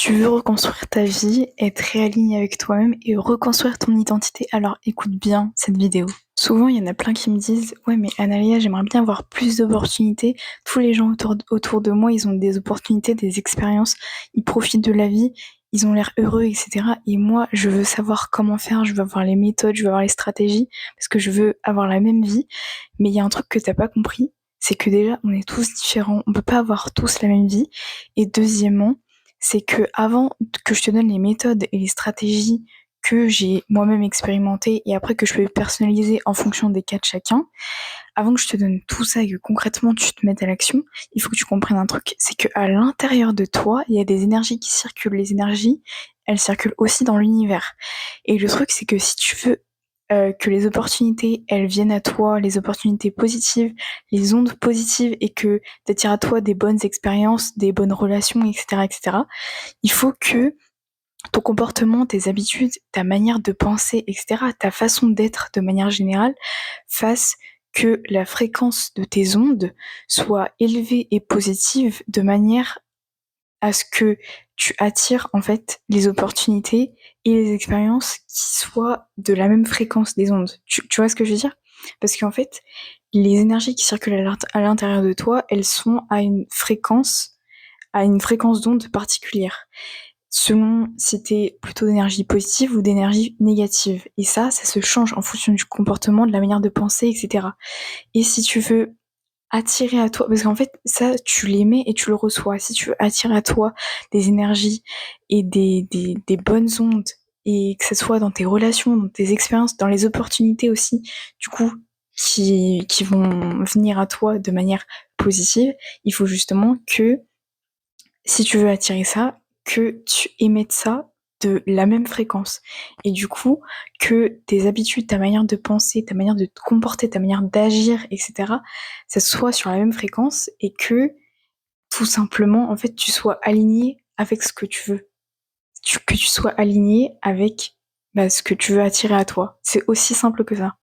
Tu veux reconstruire ta vie, être réaligné avec toi-même et reconstruire ton identité, alors écoute bien cette vidéo. Souvent, il y en a plein qui me disent « Ouais, mais Analia, j'aimerais bien avoir plus d'opportunités. Tous les gens autour de moi, ils ont des opportunités, des expériences, ils profitent de la vie, ils ont l'air heureux, etc. Et moi, je veux savoir comment faire, je veux avoir les méthodes, je veux avoir les stratégies, parce que je veux avoir la même vie. Mais il y a un truc que t'as pas compris, c'est que déjà, on est tous différents, on peut pas avoir tous la même vie. Et deuxièmement, c'est que avant que je te donne les méthodes et les stratégies que j'ai moi-même expérimentées et après que je peux personnaliser en fonction des cas de chacun, avant que je te donne tout ça et que concrètement tu te mettes à l'action, il faut que tu comprennes un truc, c'est qu'à l'intérieur de toi, il y a des énergies qui circulent. Les énergies, elles circulent aussi dans l'univers. Et le truc, c'est que si tu veux que les opportunités, elles viennent à toi, les opportunités positives, les ondes positives, et que t'attires à toi des bonnes expériences, des bonnes relations, etc., etc., il faut que ton comportement, tes habitudes, ta manière de penser, etc., ta façon d'être de manière générale, fasse que la fréquence de tes ondes soit élevée et positive de manière à ce que tu attires en fait les opportunités et les expériences qui soient de la même fréquence des ondes. Tu vois ce que je veux dire? Parce qu'en fait, les énergies qui circulent à l'intérieur de toi, elles sont à une fréquence d'onde particulière, selon si t'es plutôt d'énergie positive ou d'énergie négative. Et ça se change en fonction du comportement, de la manière de penser, etc. Et si tu veux attirer à toi, parce qu'en fait, ça, tu l'émets et tu le reçois. Si tu veux attirer à toi des énergies et des bonnes ondes, et que ce soit dans tes relations, dans tes expériences, dans les opportunités aussi, du coup, qui vont venir à toi de manière positive, il faut justement que, si tu veux attirer ça, que tu émettes ça de la même fréquence. Et du coup, que tes habitudes, ta manière de penser, ta manière de te comporter, ta manière d'agir, etc., ça soit sur la même fréquence et que, tout simplement, en fait, tu sois aligné avec ce que tu veux. Que tu sois aligné avec ce que tu veux attirer à toi. C'est aussi simple que ça.